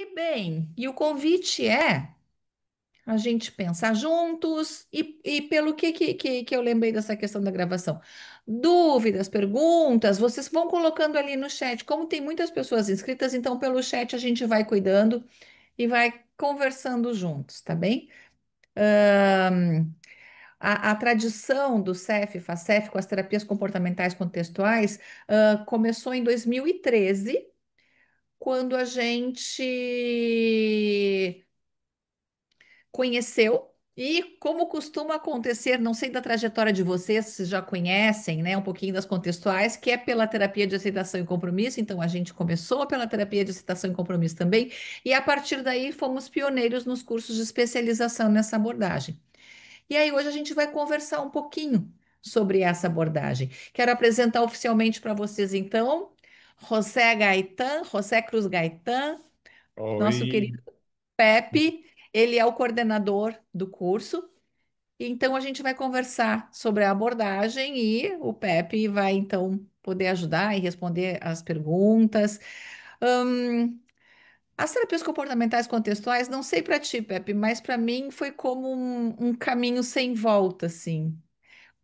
E bem, e o convite é a gente pensar juntos e pelo que eu lembrei dessa questão da gravação. Dúvidas, perguntas, vocês vão colocando ali no chat. Como tem muitas pessoas inscritas, então pelo chat a gente vai cuidando e vai conversando juntos, tá bem? Ahn, a tradição do CEF, FACEF, com as terapias comportamentais contextuais, começou em 2013, quando a gente conheceu e como costuma acontecer, não sei da trajetória de vocês, se já conhecem, né, um pouquinho das contextuais, que é pela terapia de aceitação e compromisso. Então a gente começou pela terapia de aceitação e compromisso também, e a partir daí fomos pioneiros nos cursos de especialização nessa abordagem. E aí hoje a gente vai conversar um pouquinho sobre essa abordagem. Quero apresentar oficialmente para vocês então José Gaetan, José Cruz Gaetan, nosso Oi, querido Pepe, ele é o coordenador do curso. Então a gente vai conversar sobre a abordagem e o Pepe vai então poder ajudar e responder as perguntas. Hum, as terapias comportamentais contextuais, não sei para ti, Pepe, mas para mim foi como um caminho sem volta, assim.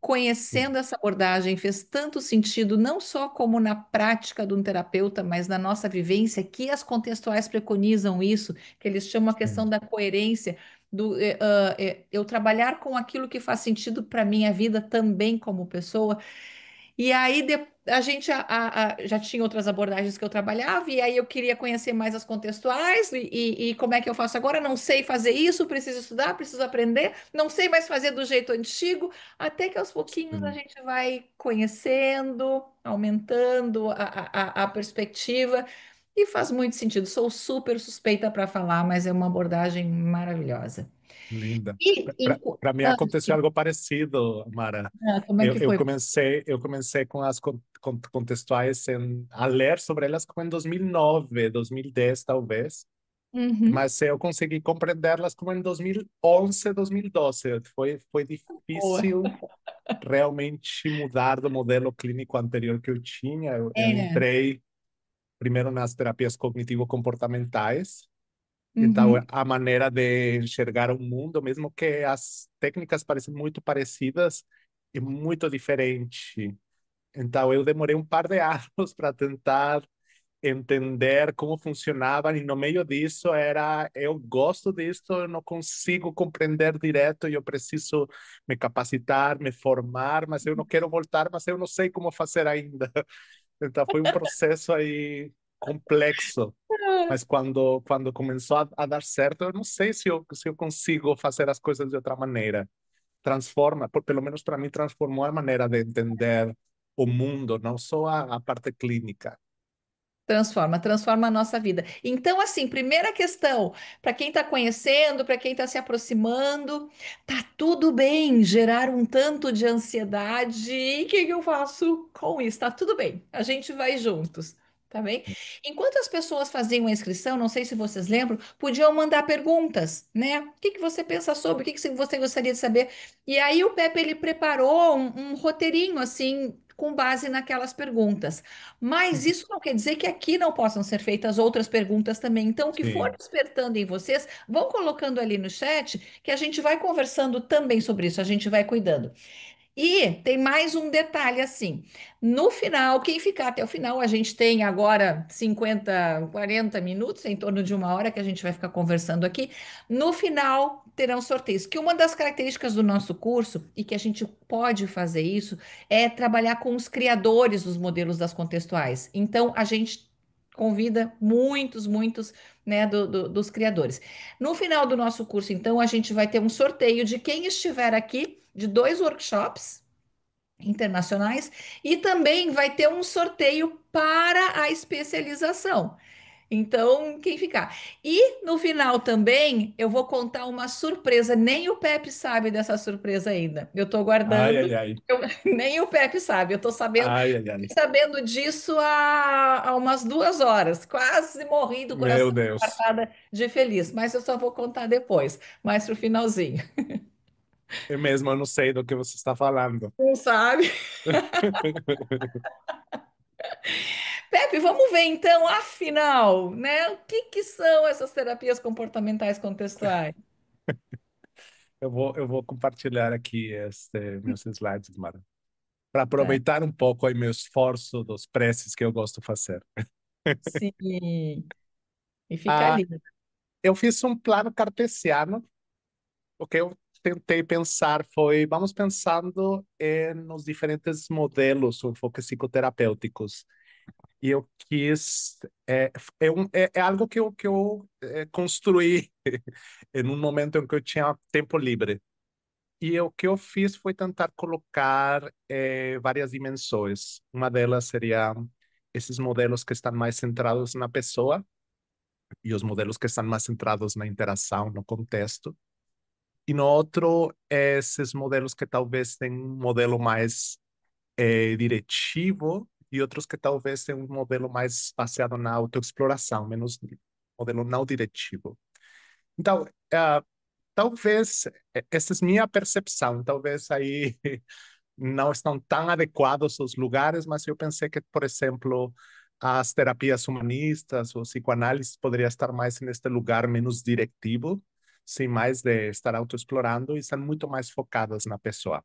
Conhecendo essa abordagem fez tanto sentido, não só como na prática de um terapeuta, mas na nossa vivência, que as contextuais preconizam isso, que eles chamam a questão sim, da coerência, eu trabalhar com aquilo que faz sentido para minha vida também como pessoa. E aí a gente já tinha outras abordagens que eu trabalhava, e aí eu queria conhecer mais as contextuais e como é que eu faço agora? Não sei fazer isso, preciso estudar, preciso aprender, não sei mais fazer do jeito antigo, até que aos pouquinhos a sim, gente vai conhecendo, aumentando a perspectiva, e faz muito sentido. Sou super suspeita para falar, mas é uma abordagem maravilhosa. linda. E Para mim aconteceu algo parecido, Mara. como é que Eu foi? comecei, eu comecei com as contextuais a ler sobre elas como em 2009, 2010 talvez, Uhum. mas eu consegui compreendê-las como em 2011, 2012. Foi Boa. difícil realmente mudar do modelo clínico anterior que eu tinha. Eu É. entrei primeiro nas terapias cognitivo-comportamentais. Então, Uhum. a maneira de enxergar o mundo, mesmo que as técnicas pareçam muito parecidas, é muito diferente. Então, eu demorei um par de anos para tentar entender como funcionava, e no meio disso era, eu gosto disso, eu não consigo compreender direto, eu preciso me capacitar, me formar, mas eu não quero voltar, mas eu não sei como fazer ainda. Então, foi um processo aí complexo. Mas quando começou a dar certo, eu não sei se eu consigo fazer as coisas de outra maneira. Transforma, pelo menos para mim, transformou a maneira de entender o mundo, não só a parte clínica. Transforma, transforma a nossa vida. Então, assim, primeira questão, para quem está conhecendo, para quem está se aproximando, tá tudo bem gerar um tanto de ansiedade. E o que que eu faço com isso? Tá tudo bem, a gente vai juntos. Tá bem? Enquanto as pessoas faziam a inscrição, não sei se vocês lembram, podiam mandar perguntas, né? O que que você pensa sobre? O que que você gostaria de saber? E aí o Pepe ele preparou um roteirinho assim com base naquelas perguntas. Mas isso não quer dizer que aqui não possam ser feitas outras perguntas também. Então, o que for Sim, despertando em vocês, vão colocando ali no chat que a gente vai conversando também sobre isso, a gente vai cuidando. E tem mais um detalhe assim. No final, quem ficar até o final, a gente tem agora 50, 40 minutos, em torno de uma hora que a gente vai ficar conversando aqui. No final, terão sorteios. Que uma das características do nosso curso, e que a gente pode fazer isso, é trabalhar com os criadores dos modelos das contextuais. Então, a gente convida muitos, né, dos criadores. No final do nosso curso, então, a gente vai ter um sorteio de quem estiver aqui de dois workshops internacionais e também vai ter um sorteio para a especialização. Então, quem ficar. E no final também eu vou contar uma surpresa. Nem o Pepe sabe dessa surpresa ainda. Eu estou ai, guardando. ai, ai, Nem o Pepe sabe. Eu estou sabendo, ai, ai, ai, fiquei sabendo disso há umas 2 horas. Quase morri do meu coração Deus. infartada de feliz. Mas eu só vou contar depois, mais pro finalzinho. Eu mesmo eu não sei do que você está falando. Não sabe? Pepe, vamos ver então, afinal, né? O que que são essas terapias comportamentais contextuais? Eu vou compartilhar aqui meus slides, Mara, para Tá. aproveitar um pouco aí meu esforço dos preces que eu gosto de fazer. Sim, e fica Ah, ali. eu fiz um plano cartesiano. O que eu tentei pensar foi, vamos pensando nos diferentes modelos ou enfoques psicoterapêuticos. E eu quis, é algo que eu construí em um momento em que eu tinha tempo livre. E o que eu fiz foi tentar colocar várias dimensões. Uma delas seria esses modelos que estão mais centrados na pessoa e os modelos que estão mais centrados na interação, no contexto. E no outro, esses modelos que talvez têm um modelo mais diretivo e outros que talvez têm um modelo mais baseado na autoexploração, menos modelo não diretivo. Então, talvez, essa é minha percepção, talvez aí não estão tão adequados os lugares, mas eu pensei que, por exemplo, as terapias humanistas ou psicoanálise poderia estar mais neste lugar menos diretivo, sem mais de estar autoexplorando e estão muito mais focadas na pessoa.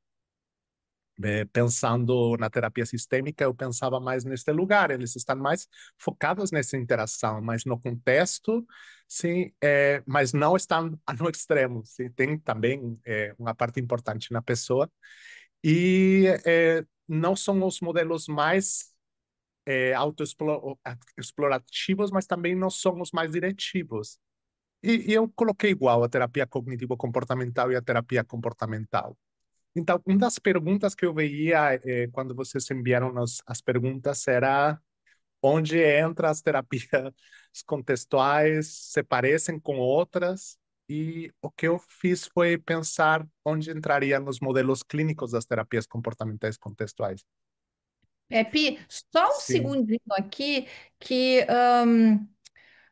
Pensando na terapia sistêmica, eu pensava mais neste lugar, eles estão mais focados nessa interação, mas no contexto, sim, mas não estão no extremo, sim, tem também uma parte importante na pessoa, e não são os modelos mais autoexplorativos, mas também não são os mais diretivos. E eu coloquei igual a terapia cognitivo-comportamental e a terapia comportamental. Então, uma das perguntas que eu veia quando vocês enviaram as perguntas era onde entra as terapias contextuais, se parecem com outras, e o que eu fiz foi pensar onde entrariam os modelos clínicos das terapias comportamentais contextuais. Pepe, só um Sim, segundinho aqui, que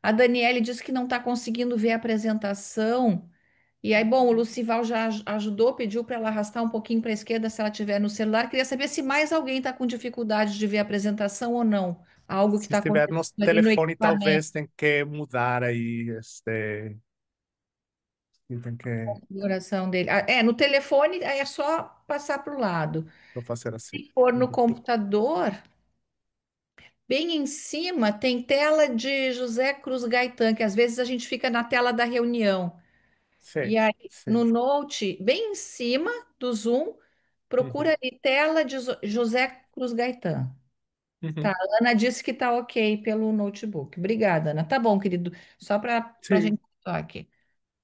a Daniele disse que não está conseguindo ver a apresentação. E aí, bom, o Lucival já ajudou, pediu para ela arrastar um pouquinho para a esquerda se ela tiver no celular. Queria saber se mais alguém está com dificuldade de ver a apresentação ou não. Algo que se está estiver acontecendo no ali no telefone, equipamento, talvez tem que mudar aí, tem que a configuração dele. Ah, no telefone aí é só passar para o lado. vou fazer assim. Se for no Uhum. computador, bem em cima tem tela de José Cruz Gaetan, que às vezes a gente fica na tela da reunião. Sim, E aí, no sim. Note, bem em cima do Zoom, procura Uhum. ali tela de José Cruz Gaetan. Tá, Uhum. a Ana disse que tá ok pelo notebook. Obrigada, Ana. Tá bom, querido. Só para a Sim. gente falar aqui.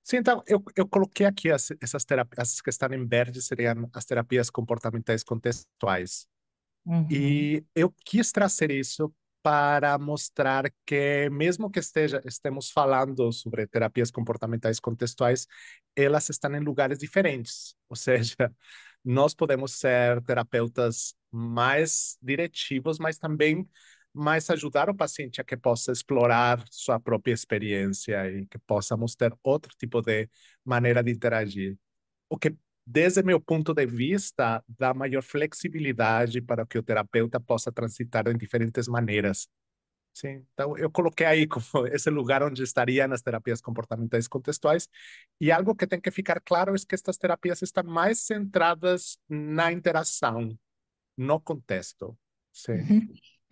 Sim, então eu coloquei aqui essas terapias, as que estão em verde seriam as terapias comportamentais contextuais. Uhum. E eu quis trazer isso para mostrar que, mesmo que estemos falando sobre terapias comportamentais contextuais, elas estão em lugares diferentes. Ou seja, nós podemos ser terapeutas mais diretivos, mas também mais ajudar o paciente a que possa explorar sua própria experiência e que possamos ter outro tipo de maneira de interagir. O que, desde meu ponto de vista, dá maior flexibilidade para que o terapeuta possa transitar em diferentes maneiras. Sim, então eu coloquei aí como esse lugar onde estaria nas terapias comportamentais contextuais. E algo que tem que ficar claro é que estas terapias estão mais centradas na interação, no contexto. Sim, Uhum.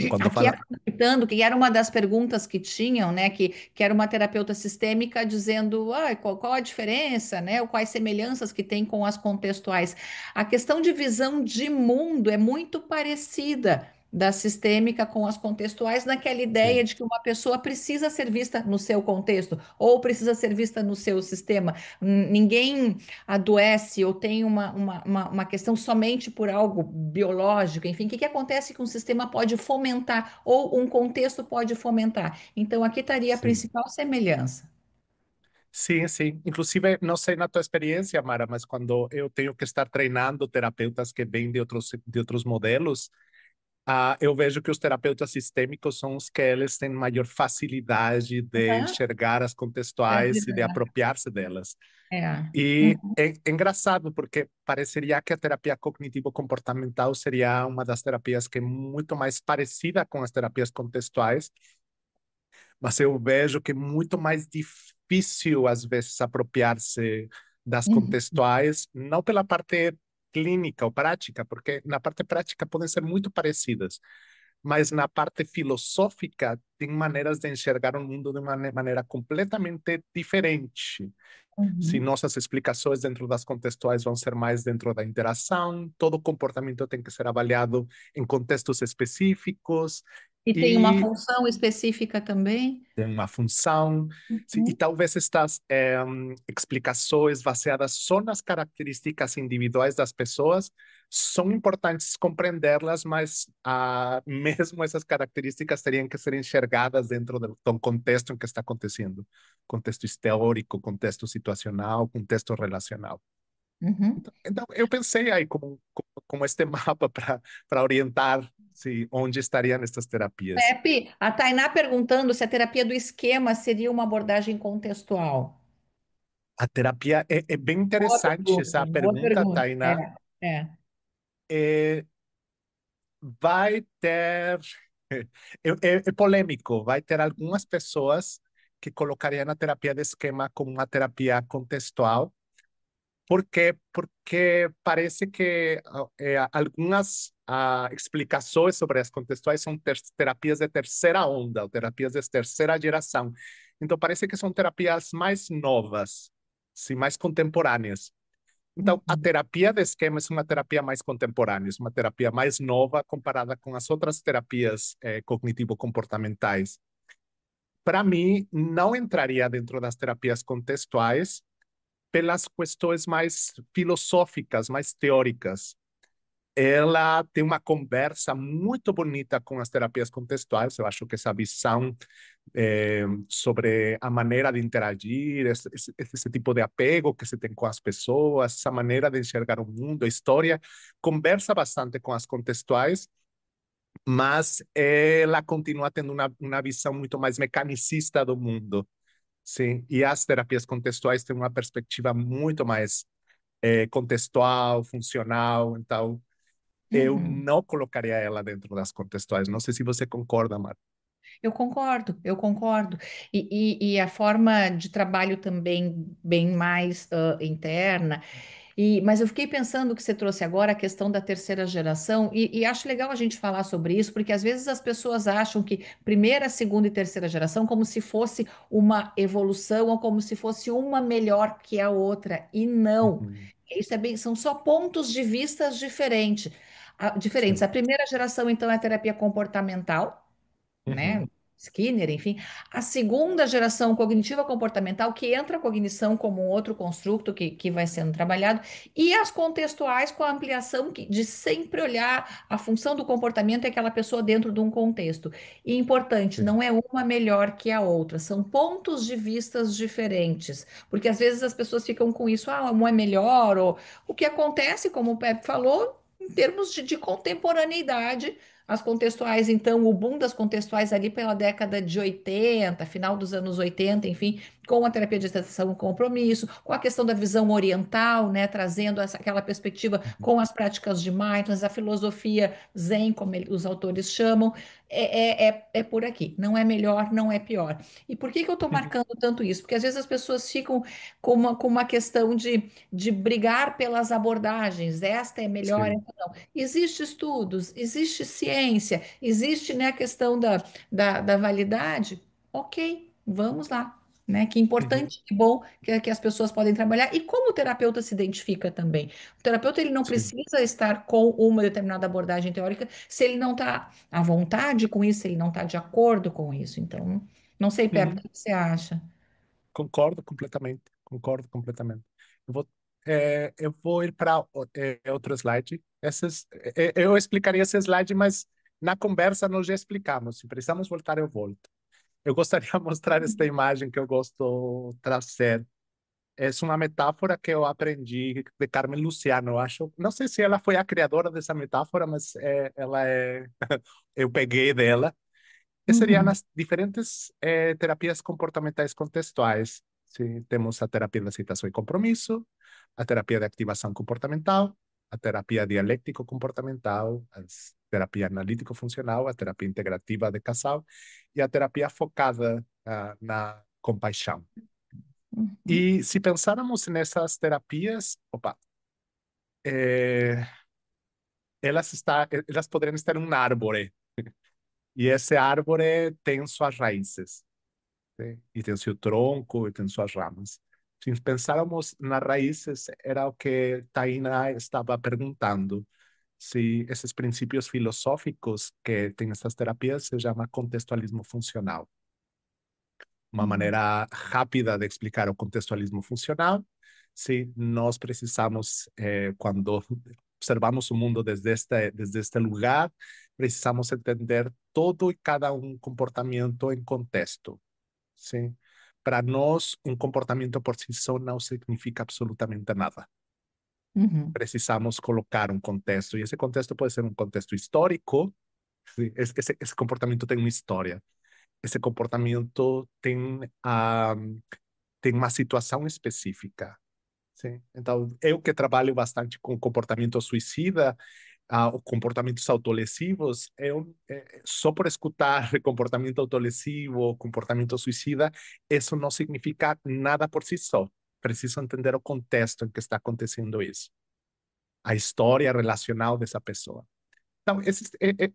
quando Aqui fala. aproveitando, que era uma das perguntas que tinham, né? Que era uma terapeuta sistêmica dizendo qual a diferença, né? Ou quais semelhanças que tem com as contextuais. A questão de visão de mundo é muito parecida da sistêmica com as contextuais, naquela ideia Sim, de que uma pessoa precisa ser vista no seu contexto ou precisa ser vista no seu sistema. Ninguém adoece ou tem uma questão somente por algo biológico, enfim, o que acontece que um sistema pode fomentar ou um contexto pode fomentar? Então, aqui estaria a sim. principal semelhança. Sim, sim. Inclusive, não sei na tua experiência, Mara, mas quando eu tenho que estar treinando terapeutas que vêm de outros modelos, Eu vejo que os terapeutas sistêmicos são os que eles têm maior facilidade de Aham. enxergar as Para contextuais e de lidar. apropriar-se delas. É. E Uhum. é engraçado porque pareceria que a terapia cognitivo-comportamental seria uma das terapias que é muito mais parecida com as terapias contextuais, mas eu vejo que é muito mais difícil, às vezes, apropriar-se das Uhum. contextuais, não pela parte clínica ou prática, porque na parte prática podem ser muito parecidas, mas na parte filosófica tem maneiras de enxergar o mundo de uma maneira completamente diferente. Se Uhum. nossas explicações dentro das contextuais vão ser mais dentro da interação, todo comportamento tem que ser avaliado em contextos específicos, E tem uma e função específica também? tem uma função, e Uhum. talvez estas explicações baseadas só nas características individuais das pessoas são importantes compreendê-las, mas mesmo essas características teriam que ser enxergadas dentro do contexto em que está acontecendo, contexto histórico, contexto situacional, contexto relacional. Uhum. Então eu pensei aí como este mapa para orientar se onde estariam estas terapias. Pepe, a Tainá perguntando se a terapia do esquema seria uma abordagem contextual. A terapia é bem Boa interessante pergunta, essa boa pergunta, pergunta. Tainá. É, é. É, vai ter. É polêmico, vai ter algumas pessoas que colocariam a terapia de esquema como uma terapia contextual. Por quê? Porque parece que algumas explicações sobre as contextuais são terapias de terceira onda, ou terapias de terceira geração. Então, parece que são terapias mais novas, sim, mais contemporâneas. Então, a Uhum. terapia de esquema é uma terapia mais contemporânea, é uma terapia mais nova comparada com as outras terapias cognitivo-comportamentais. Para mim, não entraria dentro das terapias contextuais pelas questões mais filosóficas, mais teóricas. Ela tem uma conversa muito bonita com as terapias contextuais. Eu acho que essa visão sobre a maneira de interagir, esse tipo de apego que se tem com as pessoas, essa maneira de enxergar o mundo, a história, conversa bastante com as contextuais, mas ela continua tendo uma visão muito mais mecanicista do mundo. Sim, e as terapias contextuais têm uma perspectiva muito mais contextual, funcional. Então, eu Uhum. não colocaria ela dentro das contextuais. Não sei se você concorda, Marta. Eu concordo, eu concordo. E a forma de trabalho também bem mais interna. Mas eu fiquei pensando que você trouxe agora a questão da terceira geração, e acho legal a gente falar sobre isso, porque às vezes as pessoas acham que primeira, segunda e terceira geração como se fosse uma evolução ou como se fosse uma melhor que a outra, e não. Uhum. Isso é bem, são só pontos de vistas diferentes. A Sim. primeira geração, então, é a terapia comportamental, né? Uhum. Skinner, enfim. A segunda geração cognitiva comportamental, que entra a cognição como um outro construto que vai sendo trabalhado, e as contextuais com a ampliação de sempre olhar a função do comportamento e aquela pessoa dentro de um contexto. E importante, Sim. não é uma melhor que a outra, são pontos de vistas diferentes, porque às vezes as pessoas ficam com isso, uma é melhor, ou o que acontece, como o Pepe falou, em termos de contemporaneidade. As contextuais, então, o boom das contextuais ali pela década de 80, final dos anos 80, enfim, com a terapia de aceitação e compromisso, com a questão da visão oriental, né, trazendo aquela perspectiva Uhum. com as práticas de mindfulness, a filosofia Zen, como os autores chamam, é por aqui. Não é melhor, não é pior. E por que que eu estou Uhum. marcando tanto isso? Porque às vezes as pessoas ficam com uma questão de brigar pelas abordagens. Esta é melhor, Sim. esta não. Existem estudos, existe ciência, existe, né, a questão da validade. Ok, vamos lá. Né? Que Uhum. importante, que bom que as pessoas podem trabalhar. E como o terapeuta se identifica também? O terapeuta ele não Sim. precisa estar com uma determinada abordagem teórica se ele não está à vontade com isso, se ele não está de acordo com isso. Então, não sei, Pepe, o Uhum. que você acha? Concordo completamente. Concordo completamente. Eu vou ir para outro slide. Eu explicaria esse slide, mas na conversa nós já explicamos. Se precisamos voltar, eu volto. Eu gostaria de mostrar esta imagem que eu gosto de trazer. é uma metáfora que eu aprendi de Carmen Luciano, eu acho. Não sei se ela foi a criadora dessa metáfora, mas ela é. Eu peguei dela. Que seriam Uhum, as diferentes terapias comportamentais contextuais. Sim, temos a terapia de aceitação e compromisso, a terapia de ativação comportamental, a terapia dialético-comportamental, a terapia analítico-funcional, a terapia integrativa de casal e a terapia focada na compaixão. uhum, E se pensarmos nessas terapias, opa, eh, elas poderiam estar em um árvore, e esse árvore tem suas raízes. ¿Sí? Y tem seu tronco e tem suas ramas. Se pensáramos nas raízes, era o que Taina estava perguntando, se esses princípios filosóficos que tem essas terapias se chama contextualismo funcional. Uma uhum, maneira rápida de explicar o contextualismo funcional, se nós precisamos, quando observamos o mundo desde este lugar, precisamos entender todo e cada um comportamento em contexto. Sim. Para nós, um comportamento por si só não significa absolutamente nada. uhum, Precisamos colocar um contexto, e esse contexto pode ser um contexto histórico. Sim, esse comportamento tem uma história. Esse comportamento tem uma situação específica. Sim. Então, eu que trabalho bastante com comportamento suicida, comportamentos autolesivos, só por escutar comportamento autolesivo, comportamento suicida, isso não significa nada por si só. Preciso entender o contexto em que está acontecendo isso, a história relacional dessa pessoa. Então, essa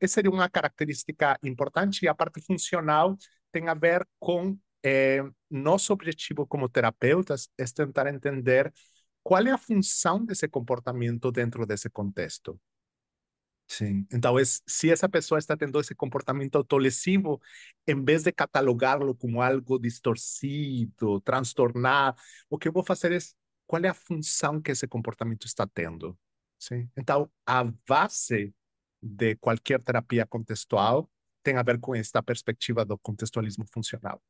seria uma característica importante, e a parte funcional tem a ver com nosso objetivo como terapeutas é tentar entender qual é a função desse comportamento dentro desse contexto. Sim. Então, se essa pessoa está tendo esse comportamento autolesivo, em vez de catalogá-lo como algo distorcido, transtornar, o que eu vou fazer é qual é a função que esse comportamento está tendo. Sim. Então, a base de qualquer terapia contextual tem a ver com esta perspectiva do contextualismo funcional.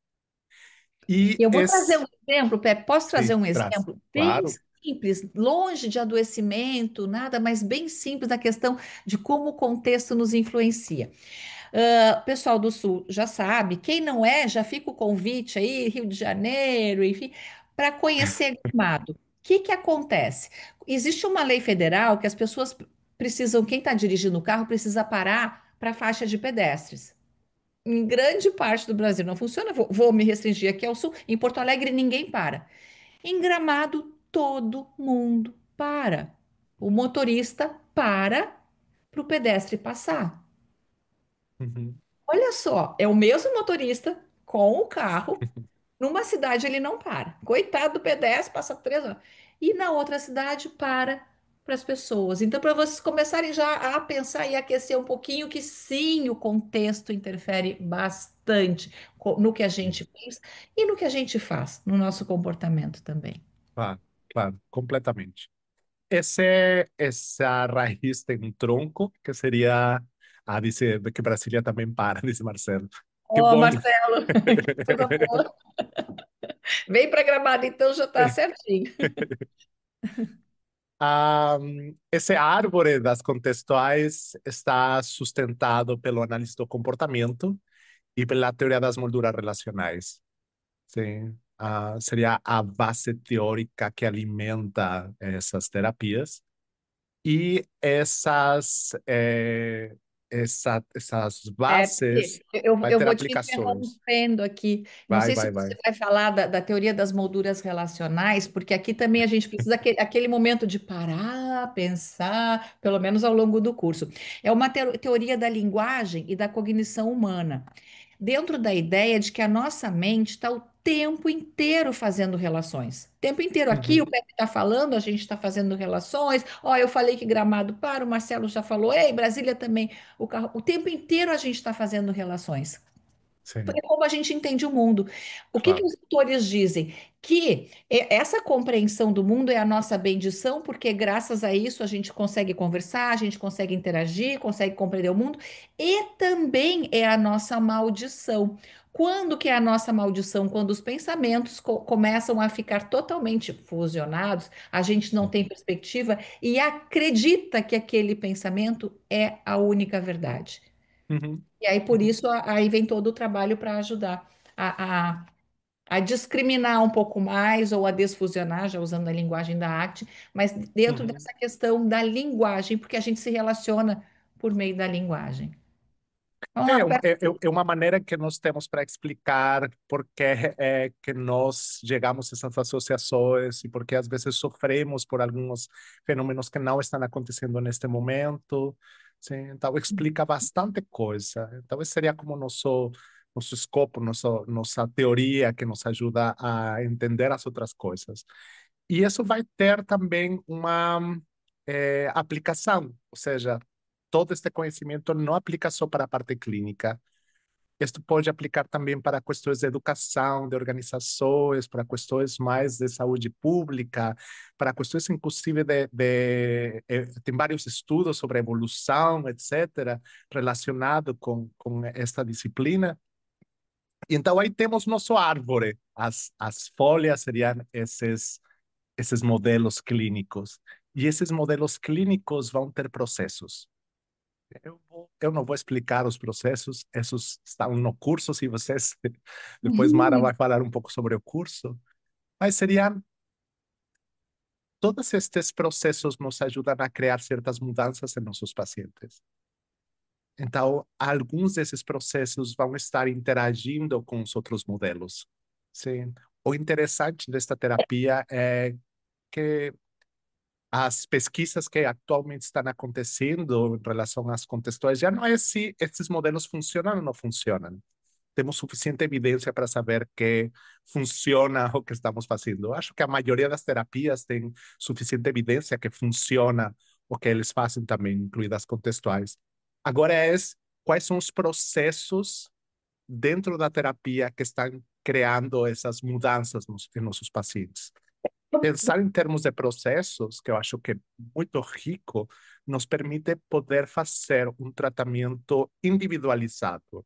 E eu vou trazer um exemplo, Pepe, posso trazer um traz, exemplo bem claro. simples, longe de adoecimento, nada, mas bem simples da questão de como o contexto nos influencia. Pessoal do Sul já sabe, quem não é, já fica o convite aí, Rio de Janeiro, enfim, para conhecer Gramado. O que que acontece? Existe uma lei federal que as pessoas precisam, quem está dirigindo o carro precisa parar para a faixa de pedestres. Em grande parte do Brasil não funciona, vou me restringir aqui ao Sul. Em Porto Alegre ninguém para. Em Gramado todo mundo para. O motorista para o pedestre passar. Uhum. Olha só, é o mesmo motorista com o carro. Numa cidade ele não para. Coitado do pedestre, passa 3 horas. E na outra cidade para as pessoas. Então, para vocês começarem já a pensar e aquecer um pouquinho, que sim, o contexto interfere bastante no que a gente pensa e no que a gente faz, no nosso comportamento também. Claro, claro, completamente. Essa raiz tem um tronco, que seria. Dice que Brasília também para, diz Marcelo. Que Ó, bom. Marcelo, que coisa boa. Vem para Gramado, então já está certinho. Esse árvore das contextuais está sustentado pelo análise do comportamento e pela teoria das molduras relacionais. Sim. Seria a base teórica que alimenta essas terapias. E essas É, bases porque eu, vai eu ter vou te aplicações. interrompendo aqui. Não Vai, sei se vai, você vai. vai falar da teoria das molduras relacionais, porque aqui também a gente precisa aquele momento de parar, pensar, pelo menos ao longo do curso. É uma teoria da linguagem e da cognição humana, dentro da ideia de que a nossa mente está o tempo inteiro fazendo relações. O tempo inteiro aqui, o Uhum, Pepe está falando, a gente está fazendo relações. Ó, eu falei que Gramado para, o Marcelo já falou, ei, Brasília também. O tempo inteiro a gente está fazendo relações. sim. é como a gente entende o mundo. O que Claro. os autores dizem? Que essa compreensão do mundo é a nossa bendição, porque graças a isso a gente consegue conversar, a gente consegue interagir, consegue compreender o mundo, e também é a nossa maldição. Quando que é a nossa maldição? Quando os pensamentos começam a ficar totalmente fusionados, a gente não tem perspectiva e acredita que aquele pensamento é a única verdade. Uhum, E aí, por uhum, isso, aí vem todo o trabalho para ajudar a discriminar um pouco mais ou a desfusionar, já usando a linguagem da arte, mas dentro uhum. dessa questão da linguagem, porque a gente se relaciona por meio da linguagem. Vamos lá, Roberto. É uma maneira que nós temos para explicar por que é que nós chegamos a essas associações e por que às vezes sofremos por alguns fenômenos que não estão acontecendo neste momento. Sim, então explica bastante coisa. Então esse seria como nosso escopo, nossa teoria que nos ajuda a entender as outras coisas. E isso vai ter também uma aplicação, ou seja, todo este conhecimento não aplica só para a parte clínica. Isto pode aplicar também para questões de educação, de organizações, para questões mais de saúde pública, para questões inclusive tem vários estudos sobre evolução, etc., relacionado com esta disciplina. E então aí temos nosso árvore. As folhas seriam esses modelos clínicos. E esses modelos clínicos vão ter processos. Eu não vou explicar os processos, esses estão no curso, se vocês. Depois Mara vai falar um pouco sobre o curso, mas seriam. Todos estes processos nos ajudam a criar certas mudanças em nossos pacientes. Então, alguns desses processos vão estar interagindo com os outros modelos. Sim. O interessante desta terapia é que as pesquisas que atualmente estão acontecendo em relação às contextuais já não é se esses modelos funcionam ou não funcionam. Temos suficiente evidência para saber que funciona o que estamos fazendo. Eu acho que a maioria das terapias tem suficiente evidência que funciona o que eles fazem também, incluídas contextuais. Agora quais são os processos dentro da terapia que estão criando essas mudanças em nossos pacientes. Pensar em termos de processos, que eu acho que é muito rico, nos permite poder fazer um tratamento individualizado.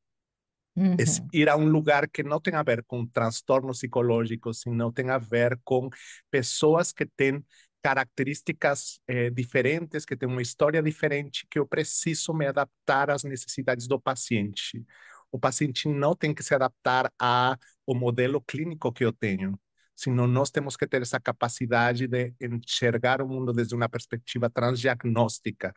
Es Uhum. ir a um lugar que não tem a ver com transtornos psicológicos, sino tem a ver com pessoas que têm características diferentes, que têm uma história diferente, que eu preciso me adaptar às necessidades do paciente. O paciente não tem que se adaptar ao modelo clínico que eu tenho, senão nós temos que ter essa capacidade de enxergar o mundo desde uma perspectiva transdiagnóstica.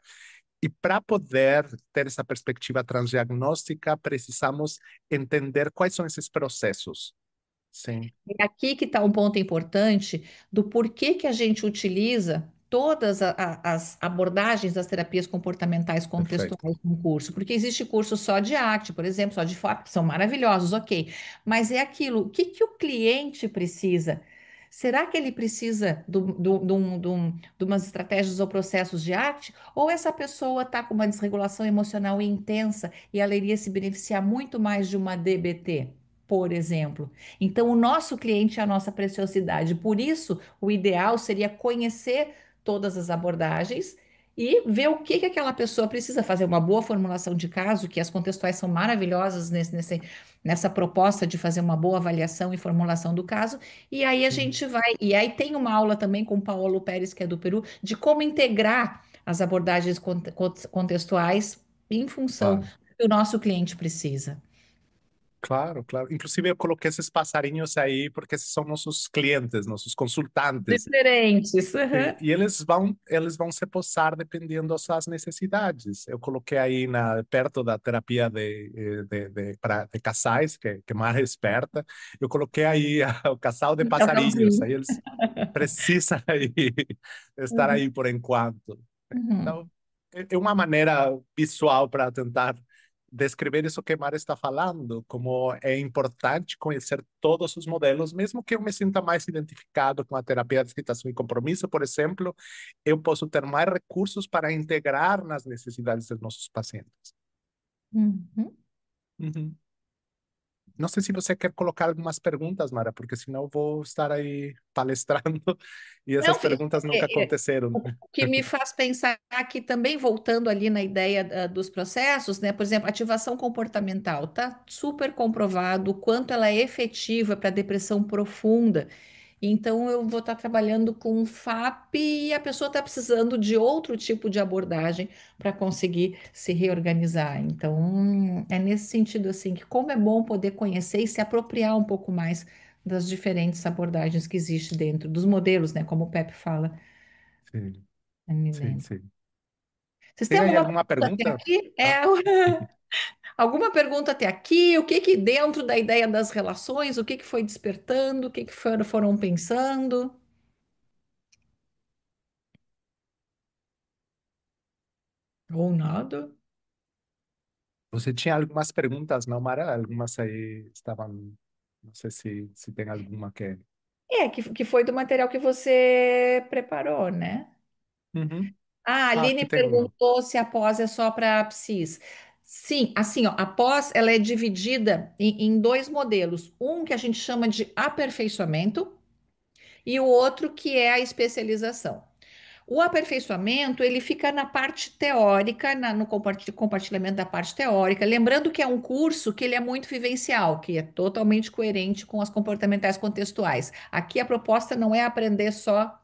E para poder ter essa perspectiva transdiagnóstica, precisamos entender quais são esses processos. Sim, É aqui que está um ponto importante do porquê que a gente utiliza todas as abordagens das terapias comportamentais perfeito. contextuais no curso. Porque existe curso só de arte, por exemplo, só de foco, que são maravilhosos, ok. Mas é aquilo, o que que o cliente precisa? Será que ele precisa de umas estratégias ou processos de arte? Ou essa pessoa está com uma desregulação emocional intensa e ela iria se beneficiar muito mais de uma DBT, por exemplo? Então, o nosso cliente é a nossa preciosidade. Por isso, o ideal seria conhecer todas as abordagens e ver o que que aquela pessoa precisa fazer uma boa formulação de caso, que as contextuais são maravilhosas nessa proposta de fazer uma boa avaliação e formulação do caso. E aí a Uhum. gente vai. E aí tem uma aula também com o Paulo Pérez, que é do Peru, de como integrar as abordagens contextuais em função Claro, do que o nosso cliente precisa. claro, claro. Inclusive, eu coloquei esses passarinhos aí porque esses são nossos clientes, nossos consultantes. Diferentes. Sim, Aham. e eles vão se posar dependendo das suas necessidades. Eu coloquei aí perto da terapia de casais, que Mara é esperta, eu coloquei aí o casal de Um passarinhos, casalzinho. aí eles precisam aí estar Uhum. aí por enquanto. Então, Uhum. é uma maneira visual para tentar descrever isso que Mara está falando, como é importante conhecer todos os modelos, mesmo que eu me sinta mais identificado com a terapia de aceitação e compromisso, por exemplo, eu posso ter mais recursos para integrar nas necessidades dos nossos pacientes. Uhum. Uhum. não sei se você quer colocar algumas perguntas, Mara, porque senão eu vou estar aí palestrando e essas Não, perguntas nunca aconteceram. o que me faz pensar que também voltando ali na ideia dos processos, né? Por exemplo, ativação comportamental, tá super comprovado o quanto ela é efetiva para depressão profunda. Então eu vou estar trabalhando com FAP e a pessoa está precisando de outro tipo de abordagem para conseguir se reorganizar. Então é nesse sentido assim que como é bom poder conhecer e se apropriar um pouco mais das diferentes abordagens que existem dentro dos modelos, né? Como o Pepe fala. Sim, sim, Dentro. sim. Vocês têm Tem aí alguma alguma pergunta até pergunta? aqui? Ah, Alguma pergunta até aqui? O que que dentro da ideia das relações, o que que foi despertando, o que que foram pensando? Ou nada? você tinha algumas perguntas, não, Mara? Algumas aí estavam. Não sei se tem alguma que. Que foi do material que você preparou, né? Uhum. A Ah, aqui Aline tem uma. perguntou se a pós é só para psis. Sim, assim, ó, a pós ela é dividida em dois modelos. Um que a gente chama de aperfeiçoamento e o outro que é a especialização. O aperfeiçoamento, ele fica na parte teórica, no compartilhamento da parte teórica, lembrando que é um curso que ele é muito vivencial, que é totalmente coerente com as comportamentais contextuais. Aqui a proposta não é aprender só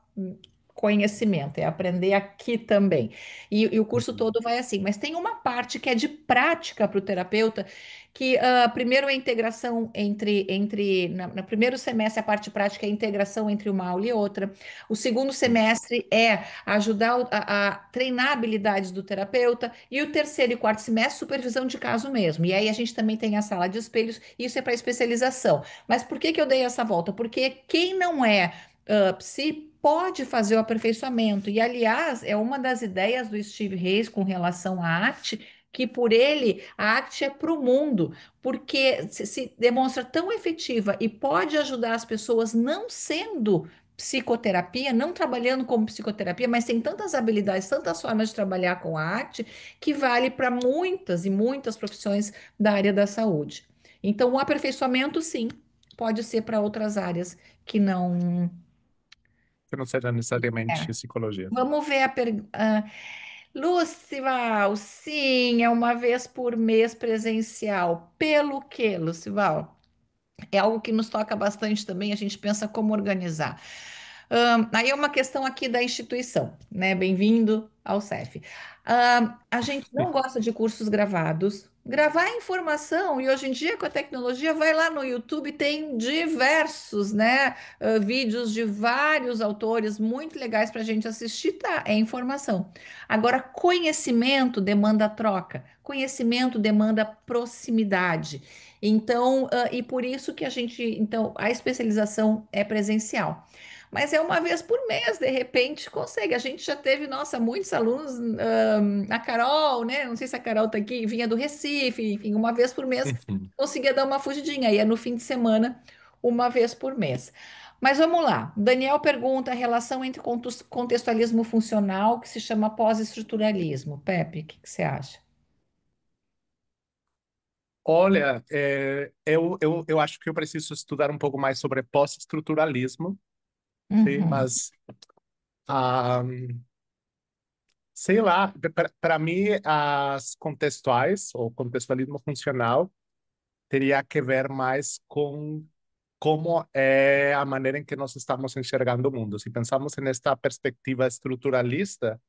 conhecimento, é aprender aqui também. E o curso Uhum. todo vai assim, mas tem uma parte que é de prática para o terapeuta, que primeiro é a integração no primeiro semestre a parte prática é a integração entre uma aula e outra. O segundo Sim, semestre é ajudar a treinar habilidades do terapeuta. E o terceiro e quarto semestre, supervisão de caso mesmo. E aí a gente também tem a sala de espelhos, isso é para especialização. Mas por que que eu dei essa volta? Porque quem não é psi pode fazer o aperfeiçoamento. E, aliás, é uma das ideias do Steve Reis com relação à arte. Que por ele a arte é para o mundo, porque se demonstra tão efetiva e pode ajudar as pessoas não sendo psicoterapia, não trabalhando como psicoterapia, mas tem tantas habilidades, tantas formas de trabalhar com a arte, que vale para muitas e muitas profissões da área da saúde. Então, o aperfeiçoamento, sim, pode ser para outras áreas que não. que não seja É. necessariamente psicologia. Vamos ver a pergunta. Lucival, sim, é uma vez por mês presencial. Pelo quê, Lucival? É algo que nos toca bastante também, a gente pensa como organizar. Aí é uma questão aqui da instituição, né? Bem-vindo ao CEF. A gente não gosta de cursos gravados. Gravar é informação, e hoje em dia, com a tecnologia, vai lá no YouTube, tem diversos, né, vídeos de vários autores muito legais para a gente assistir, tá? É informação. Agora, conhecimento demanda troca, conhecimento demanda proximidade. Então, e por isso que então, a especialização é presencial. Mas é uma vez por mês, de repente consegue. A gente já teve, nossa, muitos alunos, a Carol, né? Não sei se a Carol tá aqui, vinha do Recife, enfim, uma vez por mês conseguia dar uma fugidinha. Ia no fim de semana, uma vez por mês. Mas vamos lá. Daniel pergunta a relação entre contextualismo funcional, que se chama pós-estruturalismo. Pepe, o que que você acha? Olha, eu acho que eu preciso estudar um pouco mais sobre pós-estruturalismo, sim, Uhum. mas ah, sei lá, para mim as contextuais ou contextualismo funcional teria que ver mais com como é a maneira em que nós estamos enxergando o mundo. Se pensamos nesta perspectiva estruturalista,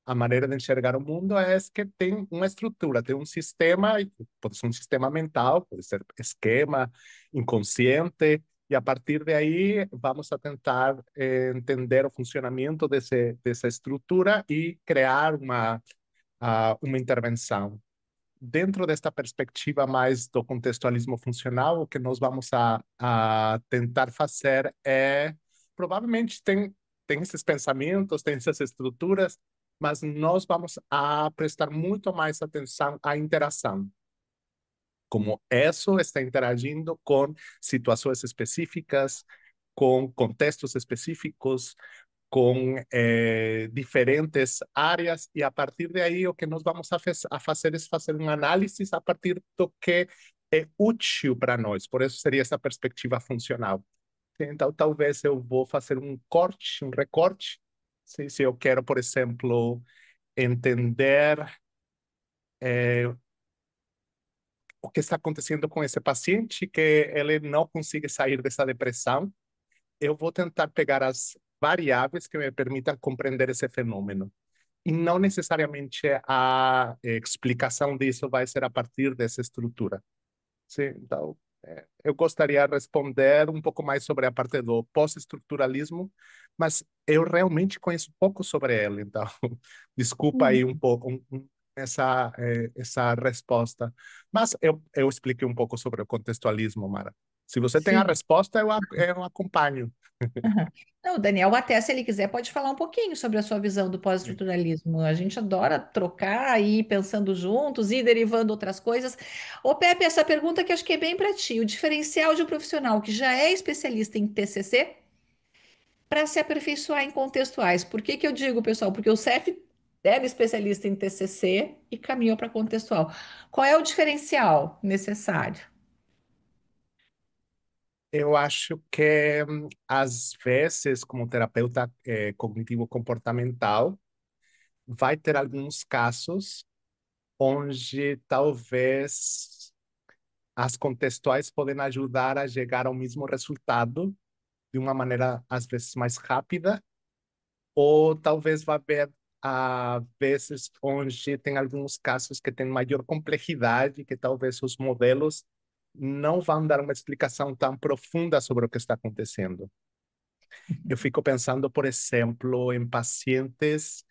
a maneira de enxergar o mundo é que tem uma estrutura, tem um sistema, pode ser um sistema mental, pode ser esquema, inconsciente, e a partir de aí vamos a tentar entender o funcionamento dessa estrutura e criar uma intervenção. Dentro desta perspectiva mais do contextualismo funcional, o que nós vamos a tentar fazer é, provavelmente tem esses pensamentos, tem essas estruturas, mas nós vamos a prestar muito mais atenção à interação. Como isso está interagindo com situações específicas, com contextos específicos, com diferentes áreas, e a partir de aí o que nós vamos a fazer é fazer uma análise a partir do que é útil para nós. Por isso seria essa perspectiva funcional. Então, talvez eu vou fazer um corte, um recorte. Se eu quero, por exemplo, entender o que está acontecendo com esse paciente, que ele não consegue sair dessa depressão, eu vou tentar pegar as variáveis que me permitam compreender esse fenômeno. E não necessariamente a explicação disso vai ser a partir dessa estrutura. Sim, então, eu gostaria de responder um pouco mais sobre a parte do pós-estruturalismo, mas eu realmente conheço pouco sobre ele, então, desculpa aí um pouco essa resposta. Mas eu expliquei um pouco sobre o contextualismo, Mara. Se você tem a Sim. resposta, eu acompanho. Aham. Não, o Daniel, até se ele quiser, pode falar um pouquinho sobre a sua visão do pós-estruturalismo. A gente adora trocar e ir pensando juntos e derivando outras coisas. Ô, Pepe, essa pergunta que acho que é bem para ti. O diferencial de um profissional que já é especialista em TCC para se aperfeiçoar em contextuais. Por que que eu digo, pessoal? Porque o CEF era especialista em TCC e caminhou para contextual. Qual é o diferencial necessário? Eu acho que, às vezes, como terapeuta cognitivo-comportamental, vai ter alguns casos onde talvez as contextuais podem ajudar a chegar ao mesmo resultado de uma maneira, às vezes, mais rápida, ou talvez vai haver vezes onde tem alguns casos que têm maior complexidade, que talvez os modelos não vão dar uma explicação tão profunda sobre o que está acontecendo. Eu fico pensando, por exemplo, em pacientes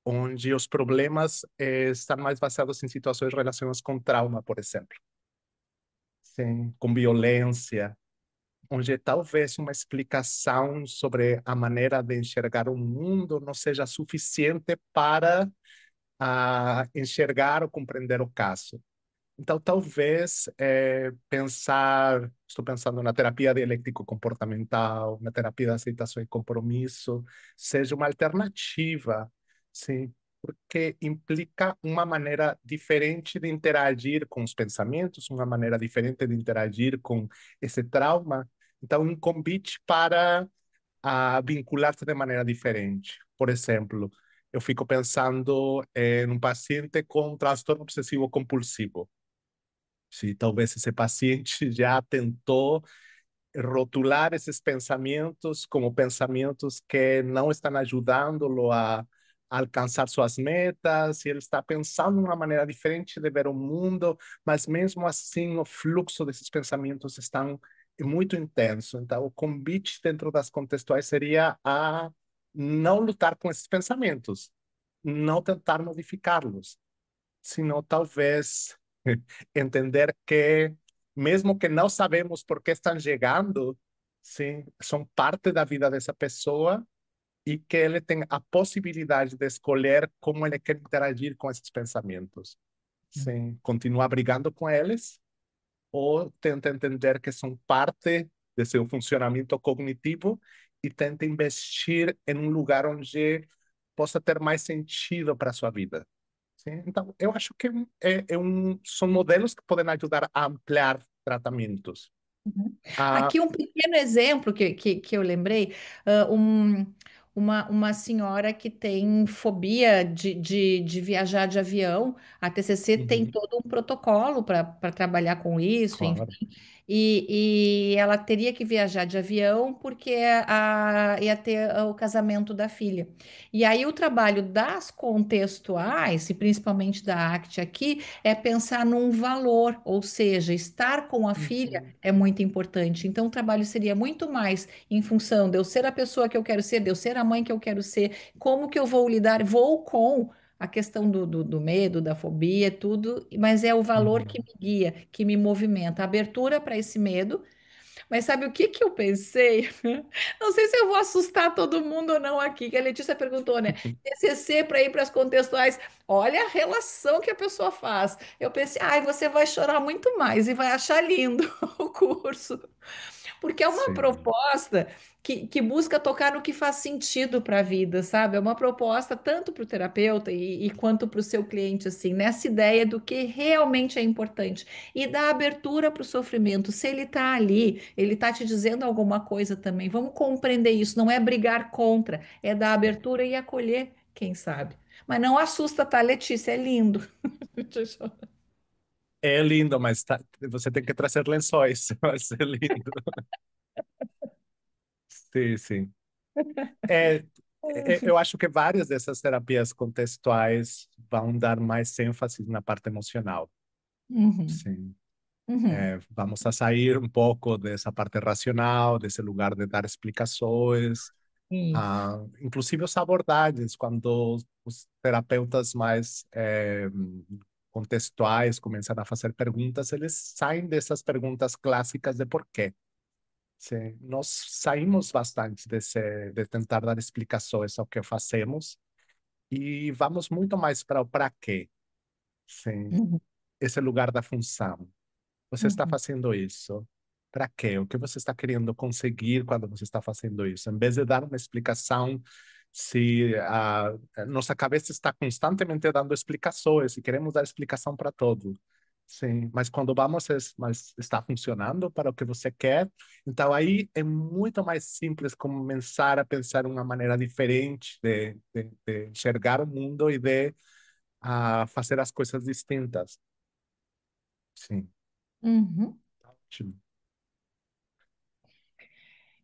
onde os problemas estão mais baseados em situações relacionadas com trauma, por exemplo, sim, com violência, onde talvez uma explicação sobre a maneira de enxergar o mundo não seja suficiente para enxergar ou compreender o caso. Então, talvez estou pensando na terapia dialético-comportamental, na terapia de aceitação e compromisso, seja uma alternativa, sim, porque implica uma maneira diferente de interagir com os pensamentos, uma maneira diferente de interagir com esse trauma. Então, um convite para vincular-se de maneira diferente. Por exemplo, eu fico pensando em um paciente com transtorno obsessivo compulsivo. Se talvez esse paciente já tentou rotular esses pensamentos como pensamentos que não estão ajudando-lo a alcançar suas metas, e ele está pensando de uma maneira diferente de ver o mundo, mas mesmo assim o fluxo desses pensamentos está muito intenso. Então, o convite dentro das contextuais seria a não lutar com esses pensamentos, não tentar modificá-los, sino talvez entender que, mesmo que não sabemos por que estão chegando, sim, são parte da vida dessa pessoa e que ele tem a possibilidade de escolher como ele quer interagir com esses pensamentos. Sim, continuar brigando com eles ou tenta entender que são parte de seu funcionamento cognitivo e tenta investir em um lugar onde possa ter mais sentido para a sua vida. Sim, então, eu acho que são modelos que podem ajudar a ampliar tratamentos. Uhum. Ah, Aqui um pequeno exemplo que eu lembrei, uma senhora que tem fobia de viajar de avião, a TCC tem uhum, todo um protocolo para trabalhar com isso, claro. e ela teria que viajar de avião porque ia ter o casamento da filha. E aí o trabalho das contextuais, e principalmente da ACT aqui, é pensar num valor, ou seja, estar com a filha Uhum, é muito importante. Então o trabalho seria muito mais em função de eu ser a pessoa que eu quero ser, de eu ser a mãe que eu quero ser, como que eu vou lidar, vou com a questão do medo, da fobia, tudo, mas é o valor que uhum, me guia, que me movimenta, a abertura para esse medo. Mas sabe o que que eu pensei? Não sei se eu vou assustar todo mundo ou não aqui, que a Letícia perguntou, né? TCC para ir para as contextuais. Olha a relação que a pessoa faz. Eu pensei, ai, você vai chorar muito mais e vai achar lindo o curso. Porque é uma Sim, proposta que busca tocar no que faz sentido para a vida, sabe? É uma proposta tanto para o terapeuta e quanto para o seu cliente, assim, nessa ideia do que realmente é importante e dar abertura para o sofrimento. Se ele está ali, ele está te dizendo alguma coisa também. Vamos compreender isso, não é brigar contra, é dar sim. abertura e acolher, quem sabe. Mas não assusta, tá, Letícia? É lindo. É lindo, mas você tem que trazer lençóis. Vai ser lindo. Sim, sim. É, eu acho que várias dessas terapias contextuais vão dar mais ênfase na parte emocional. Uhum, Sim. uhum, Vamos a sair um pouco dessa parte racional, desse lugar de dar explicações, isso. inclusive as abordagens, quando os terapeutas mais contextuais começam a fazer perguntas, eles saem dessas perguntas clássicas de porquê. Sim, nós saímos bastante de tentar dar explicações ao que fazemos e vamos muito mais para o para quê. Sim, Uhum, esse lugar da função. Você está uhum, fazendo isso? Para quê? O que você está querendo conseguir quando você está fazendo isso? Em vez de dar uma explicação, se a nossa cabeça está constantemente dando explicações e queremos dar explicação para tudo. Sim, mas quando vamos, mas está funcionando para o que você quer? Então aí é muito mais simples começar a pensar uma maneira diferente de enxergar o mundo e de fazer as coisas distintas. Sim, uhum. ótimo.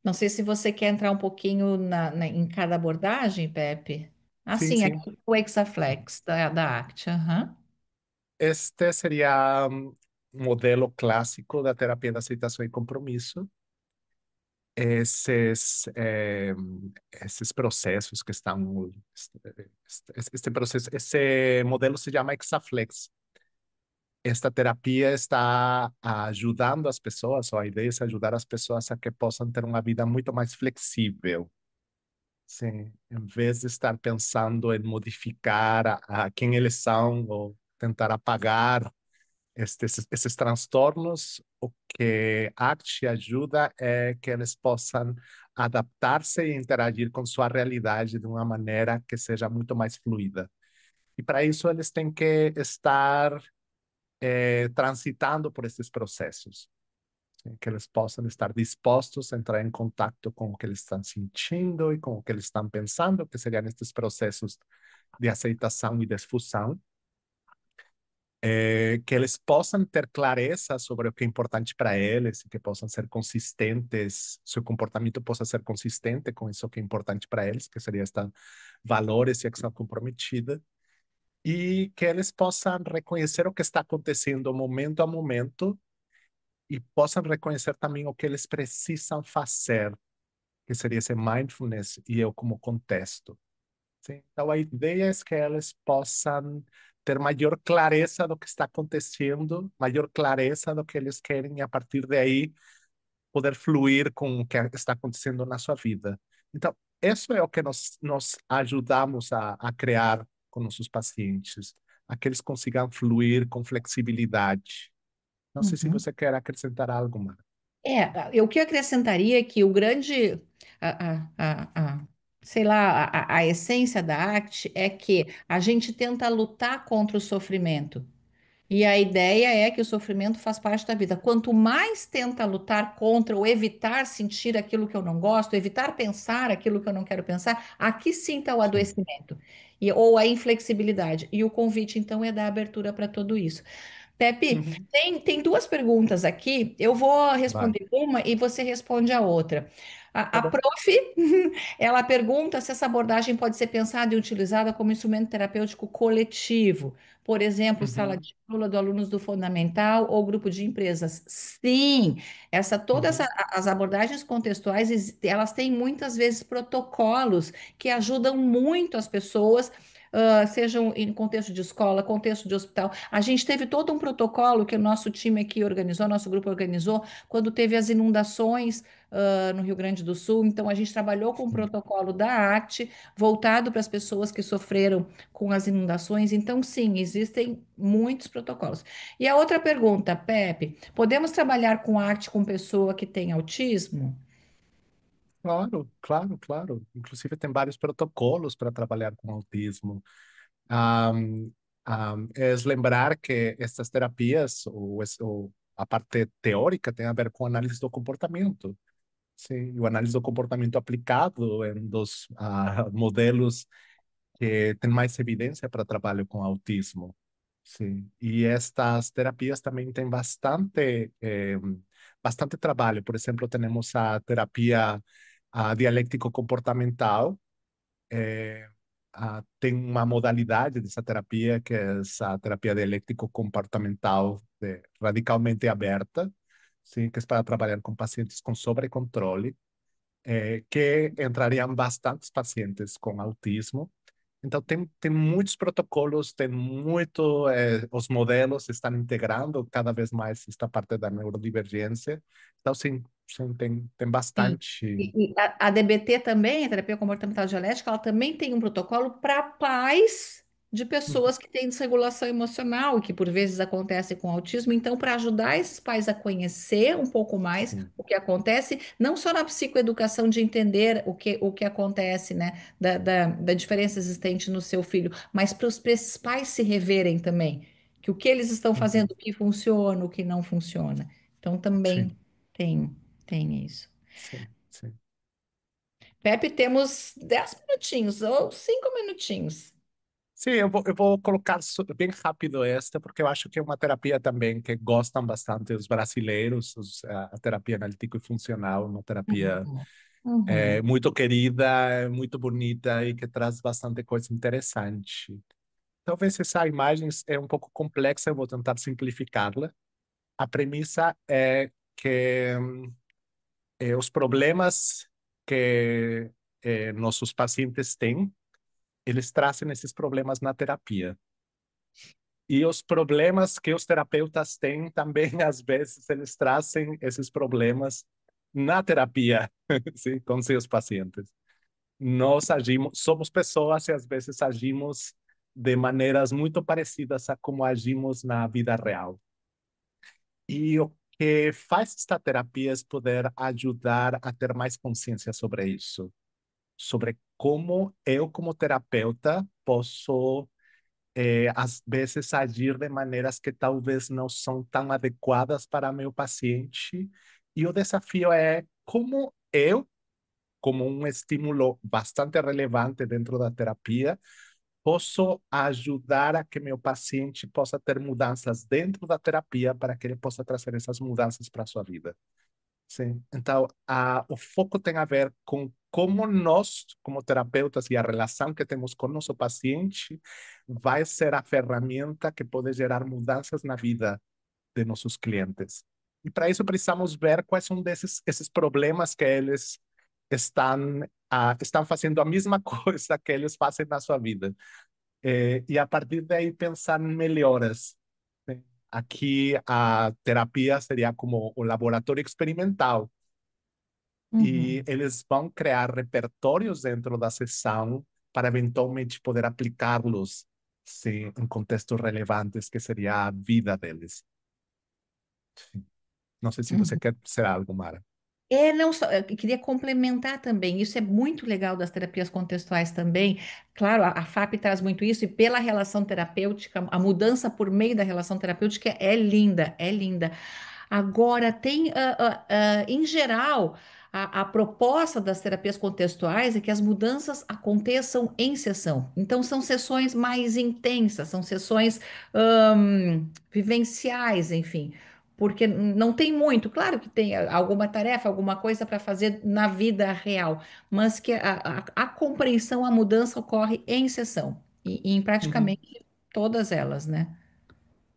Não sei se você quer entrar um pouquinho em cada abordagem, Pepe. Sim, Assim, sim. aqui o Exaflex da ACT. Aham. Este seria um modelo clássico da terapia de aceitação e compromisso. Esses processos que estão, este processo, esse modelo se chama Exaflex. Esta terapia está ajudando as pessoas, ou a ideia é ajudar as pessoas a que possam ter uma vida muito mais flexível. Sim, em vez de estar pensando em modificar quem eles são ou tentar apagar esses transtornos, o que a arte ajuda é que eles possam adaptar-se e interagir com sua realidade de uma maneira que seja muito mais fluida. E para isso eles têm que estar transitando por esses processos, né? Que eles possam estar dispostos a entrar em contato com o que eles estão sentindo e com o que eles estão pensando, que seriam estes processos de aceitação e desfusão, que eles possam ter clareza sobre o que é importante para eles e que possam ser consistentes, seu comportamento possa ser consistente com isso que é importante para eles, que seria estar valores e ação comprometida, e que eles possam reconhecer o que está acontecendo momento a momento e possam reconhecer também o que eles precisam fazer, que seria esse mindfulness e eu como contexto. Sim? Então, a ideia é que elas possam ter maior clareza do que está acontecendo, maior clareza do que eles querem, e a partir daí poder fluir com o que está acontecendo na sua vida. Então, isso é o que nós ajudamos a criar com nossos pacientes, a que eles consigam fluir com flexibilidade. Não sei se Uhum. você quer acrescentar algo, Mara. O que eu acrescentaria é que o grande, sei lá, a essência da ACT é que a gente tenta lutar contra o sofrimento. E a ideia é que o sofrimento faz parte da vida. Quanto mais tenta lutar contra ou evitar sentir aquilo que eu não gosto, evitar pensar aquilo que eu não quero pensar, aqui sim está o Sim. adoecimento. Ou a inflexibilidade. E o convite, então, é dar abertura para tudo isso. Pepe, Uhum. tem duas perguntas aqui. Eu vou Vale. responder uma e você responde a outra. A, Tá a bom. prof, ela pergunta se essa abordagem pode ser pensada e utilizada como instrumento terapêutico coletivo. Por exemplo, sala Uhum. de aula de alunos do fundamental ou grupo de empresas. Sim, Uhum. as abordagens contextuais, elas têm muitas vezes protocolos que ajudam muito as pessoas sejam em contexto de escola, contexto de hospital. A gente teve todo um protocolo que o nosso time aqui organizou, nosso grupo organizou, quando teve as inundações, no Rio Grande do Sul. Então, a gente trabalhou com o protocolo da ACT, voltado para as pessoas que sofreram com as inundações. Então, sim, existem muitos protocolos. E a outra pergunta, Pepe, podemos trabalhar com arte com pessoa que tem autismo? Claro, claro, claro. Inclusive tem vários protocolos para trabalhar com autismo. Am, é lembrar que estas terapias, ou a parte teórica, tem a ver com análise do comportamento. Sim, e o análise do comportamento aplicado em dos modelos que têm mais evidência para trabalho com autismo. Sim, e estas terapias também têm bastante trabalho. Por exemplo, temos a terapia dialéctico-comportamental. Tem uma modalidade dessa terapia que é a terapia dialéctico-comportamental radicalmente aberta, sim, que é para trabalhar com pacientes com sobrecontrole, que entrariam bastantes pacientes com autismo. Então, tem muitos protocolos, tem muito, os modelos estão integrando cada vez mais esta parte da neurodivergência. Então, sim, sim tem Sim. bastante. E a DBT também, a terapia comportamental dialética, ela também tem um protocolo para pais de Uhum. pessoas que têm desregulação emocional, que por vezes acontece com autismo. Então, para ajudar esses pais a conhecer um pouco mais Sim, o que acontece, não só na psicoeducação de entender o que acontece, né, da diferença existente no seu filho, mas para esses pais se reverem também, que o que eles estão fazendo, uhum. o que funciona, o que não funciona. Então, também Sim, tem, tem isso. sim, sim. Pepe, temos 10 minutinhos ou 5 minutinhos. Sim, eu vou colocar bem rápido esta, porque eu acho que é uma terapia também que gostam bastante os brasileiros, a terapia analítico e funcional, uma terapia Uhum. Uhum. muito querida, muito bonita e que traz bastante coisa interessante. Talvez essa imagem é um pouco complexa, eu vou tentar simplificá-la. A premissa é que os problemas que nossos pacientes têm, eles trazem esses problemas na terapia. E os problemas que os terapeutas têm também, às vezes, eles trazem esses problemas na terapia, sim, com seus pacientes. Nós agimos, somos pessoas e às vezes agimos de maneiras muito parecidas a como agimos na vida real. E o que faz esta terapia é poder ajudar a ter mais consciência sobre isso, sobre como eu, como terapeuta, posso, às vezes, agir de maneiras que talvez não são tão adequadas para meu paciente. E o desafio é como eu, como um estímulo bastante relevante dentro da terapia, posso ajudar a que meu paciente possa ter mudanças dentro da terapia para que ele possa trazer essas mudanças para a sua vida. Sim. Então, o foco tem a ver com como nós, como terapeutas, e a relação que temos com o nosso paciente vai ser a ferramenta que pode gerar mudanças na vida de nossos clientes. E para isso precisamos ver quais são esses problemas que eles estão fazendo a mesma coisa que eles fazem na sua vida. E a partir daí pensar em melhoras. Né? Aqui a terapia seria como o laboratório experimental e Uhum. eles vão criar repertórios dentro da sessão para eventualmente poder aplicá-los sim, em contextos relevantes que seria a vida deles. Não sei se você Uhum. quer dizer algo, Mara. Não só, eu queria complementar também, isso é muito legal das terapias contextuais também. Claro, a FAP traz muito isso, e pela relação terapêutica, a mudança por meio da relação terapêutica é linda, é linda. Agora, tem, em geral, a proposta das terapias contextuais é que as mudanças aconteçam em sessão. Então, são sessões mais intensas, são sessões, vivenciais, enfim. Porque não tem muito, claro que tem alguma tarefa, alguma coisa para fazer na vida real, mas que a compreensão, a mudança ocorre em sessão, e em Uhum. praticamente todas elas, né?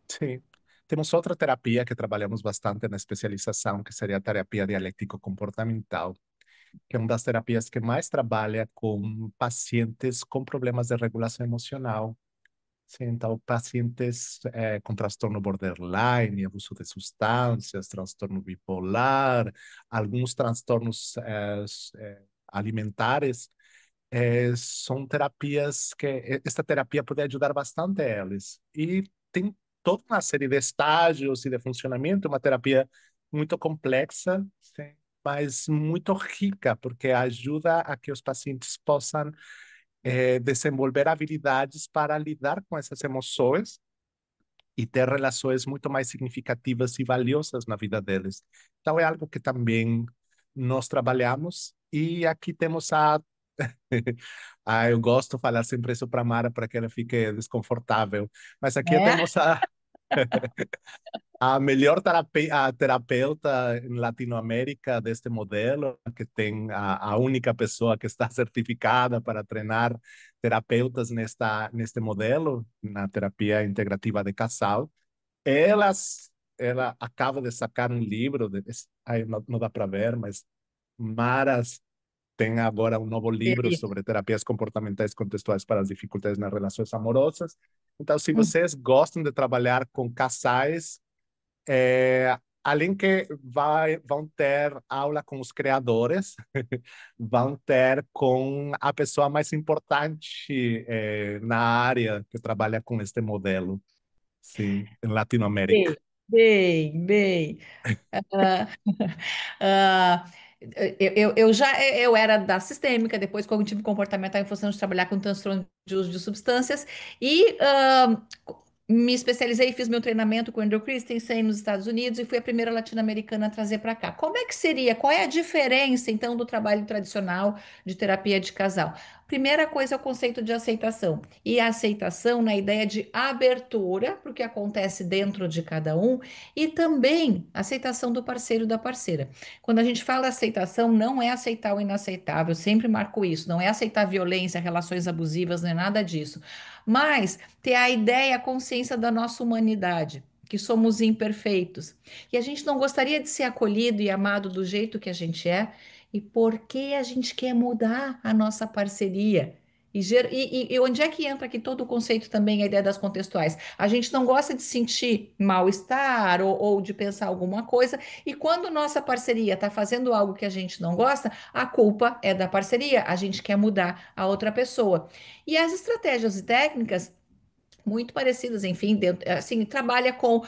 Sim. Temos outra terapia que trabalhamos bastante na especialização, que seria a terapia dialético-comportamental. que é uma das terapias que mais trabalha com pacientes com problemas de regulação emocional. Sim, então, pacientes com transtorno borderline, abuso de substâncias, transtorno bipolar, alguns transtornos alimentares, são terapias que esta terapia pode ajudar bastante a eles. E tem toda uma série de estágios e de funcionamento, uma terapia muito complexa, sim, mas muito rica, porque ajuda a que os pacientes possam desenvolver habilidades para lidar com essas emoções e ter relações muito mais significativas e valiosas na vida deles. Então, é algo que também nós trabalhamos. E aqui temos a. Eu gosto de falar sempre isso para a Mara, para que ela fique desconfortável. Mas aqui É? temos a melhor a terapeuta em Latinoamérica deste modelo, que tem a única pessoa que está certificada para treinar terapeutas neste modelo, na terapia integrativa de casal. Ela acaba de sacar um livro, não dá para ver, mas Maras tem agora um novo livro Sei. sobre terapias comportamentais contextuais para as dificuldades nas relações amorosas. Então, se Hum. vocês gostam de trabalhar com casais, além que vão ter aula com os criadores, vão ter com a pessoa mais importante na área que trabalha com este modelo, sim, em Latinoamérica. Bem, bem, bem. Ah, ah, eu era da sistêmica, depois cognitivo comportamental em função de trabalhar com transtorno de uso de substâncias e me especializei e fiz meu treinamento com o Andrew Christensen nos Estados Unidos e fui a primeira latino-americana a trazer para cá. Como é que seria? Qual é a diferença então do trabalho tradicional de terapia de casal? Primeira coisa é o conceito de aceitação. E a aceitação na ideia de abertura para o que acontece dentro de cada um e também aceitação do parceiro e da parceira. Quando a gente fala aceitação, não é aceitar o inaceitável, eu sempre marco isso, não é aceitar violência, relações abusivas, não é nada disso. Mas ter a ideia, a consciência da nossa humanidade, que somos imperfeitos. E a gente não gostaria de ser acolhido e amado do jeito que a gente é, e por que a gente quer mudar a nossa parceria? E onde é que entra aqui todo o conceito também, a ideia das contextuais? A gente não gosta de sentir mal-estar ou de pensar alguma coisa, e quando nossa parceria está fazendo algo que a gente não gosta, a culpa é da parceria, a gente quer mudar a outra pessoa. E as estratégias e técnicas muito parecidas, enfim, assim, trabalha com,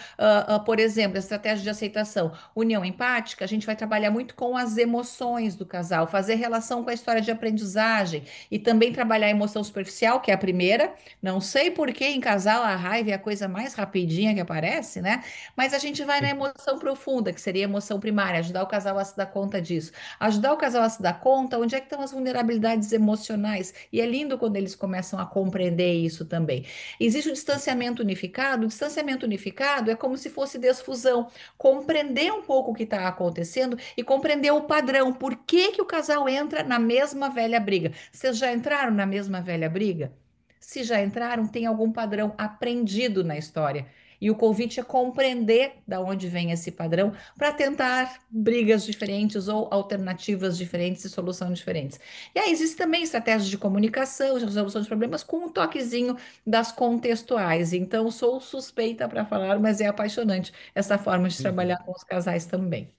por exemplo, a estratégia de aceitação, união empática, a gente vai trabalhar muito com as emoções do casal, fazer relação com a história de aprendizagem e também trabalhar a emoção superficial, que é a primeira. Não sei por que em casal a raiva é a coisa mais rapidinha que aparece, né? Mas a gente vai na emoção profunda, que seria a emoção primária, ajudar o casal a se dar conta disso. Ajudar o casal a se dar conta onde é que estão as vulnerabilidades emocionais. E é lindo quando eles começam a compreender isso também. Existe o distanciamento unificado é como se fosse desfusão, compreender um pouco o que está acontecendo e compreender o padrão, por que que o casal entra na mesma velha briga. Vocês já entraram na mesma velha briga? Se já entraram, tem algum padrão aprendido na história. E o convite é compreender da onde vem esse padrão para tentar brigas diferentes ou alternativas diferentes e soluções diferentes. E aí existe também estratégias de comunicação, de resolução de problemas com um toquezinho das contextuais. Então, sou suspeita para falar, mas é apaixonante essa forma de trabalhar Uhum. com os casais também.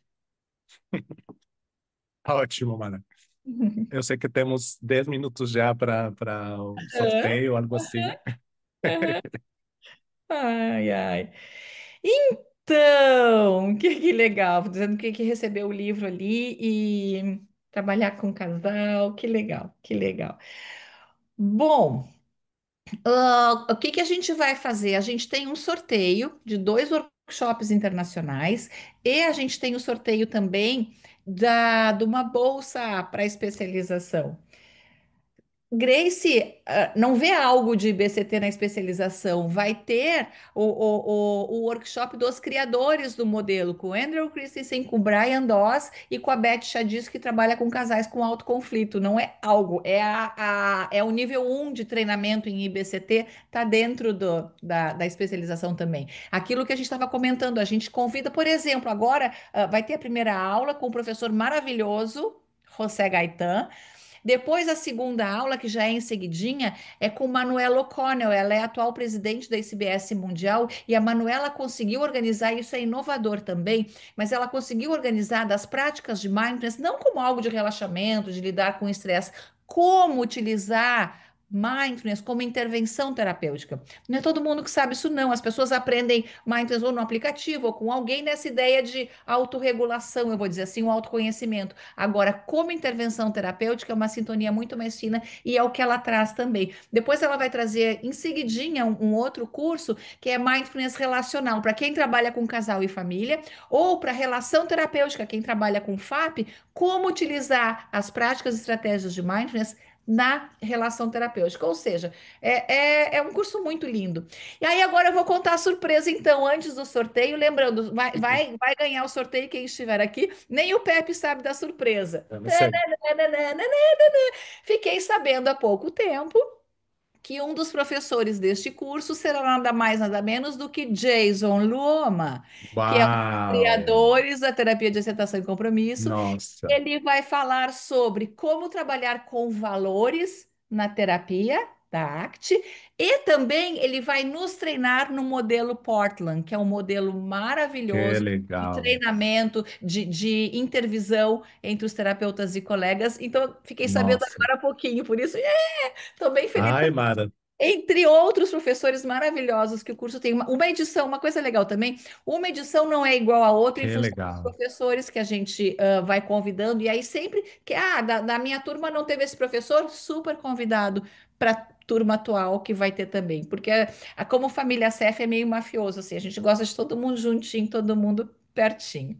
Ótimo, mano. Eu sei que temos 10 minutos já para o sorteio, algo assim. Ai, ai. Então, que legal. Dizendo que recebeu o livro ali e trabalhar com casal, que legal, que legal. Bom, o que que a gente vai fazer? A gente tem um sorteio de dois workshops internacionais e a gente tem o sorteio também de uma bolsa para especialização. Grace, não vê algo de IBCT na especialização, vai ter o workshop dos criadores do modelo, com o Andrew Christensen, com o Brian Doss e com a Beth Chadis, que trabalha com casais com alto conflito. Não é algo, é o nível um de treinamento em IBCT, está dentro da especialização também. Aquilo que a gente estava comentando, a gente convida, por exemplo, agora vai ter a primeira aula com um professor maravilhoso, José Gaetan. Depois, a segunda aula, que já é em seguidinha, é com Manuela O'Connell. Ela é a atual presidente da ICBS Mundial e a Manuela conseguiu organizar, isso é inovador também, mas ela conseguiu organizar das práticas de mindfulness, não como algo de relaxamento, de lidar com estresse, como utilizar mindfulness como intervenção terapêutica. Não é todo mundo que sabe isso, não. As pessoas aprendem mindfulness ou no aplicativo ou com alguém nessa ideia de autorregulação, eu vou dizer assim, o autoconhecimento. Agora, como intervenção terapêutica, é uma sintonia muito mais fina e é o que ela traz também. Depois ela vai trazer em seguidinha um outro curso que é Mindfulness Relacional, para quem trabalha com casal e família, ou para relação terapêutica, quem trabalha com FAP, como utilizar as práticas e estratégias de Mindfulness na relação terapêutica. Ou seja, é um curso muito lindo. E aí agora eu vou contar a surpresa, então, antes do sorteio. Lembrando, vai ganhar o sorteio quem estiver aqui. Nem o Pepe sabe da surpresa. Eu não sei. Fiquei sabendo há pouco tempo que um dos professores deste curso será nada mais, nada menos do que Jason Luoma, que é um dos Uau! criadores da terapia de aceitação e compromisso. Nossa, Ele vai falar sobre como trabalhar com valores na terapia da ACT e também ele vai nos treinar no modelo Portland, que é um modelo que maravilhoso de legal. treinamento, de intervisão entre os terapeutas e colegas. Então, fiquei sabendo Nossa. agora há pouquinho, por isso, estou bem feliz. Ai, Mara, Entre outros professores maravilhosos que o curso tem. Uma edição, uma coisa legal também, uma edição não é igual a outra em que função dos legal. professores que a gente vai convidando. E aí, sempre que, da minha turma não teve esse professor, super convidado para a turma atual que vai ter também. Porque como família CF é meio mafioso, assim, a gente gosta de todo mundo juntinho, todo mundo pertinho.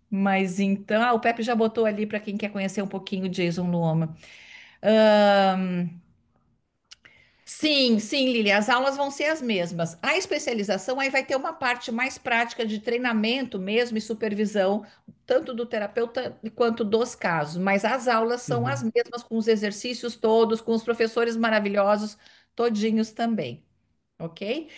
Mas então, o Pepe já botou ali para quem quer conhecer um pouquinho o Jason Luoma. Sim, sim, Lili, as aulas vão ser as mesmas. A especialização aí vai ter uma parte mais prática de treinamento mesmo e supervisão, tanto do terapeuta quanto dos casos, mas as aulas são as Uhum. mesmas, com os exercícios todos, com os professores maravilhosos, todinhos também, ok?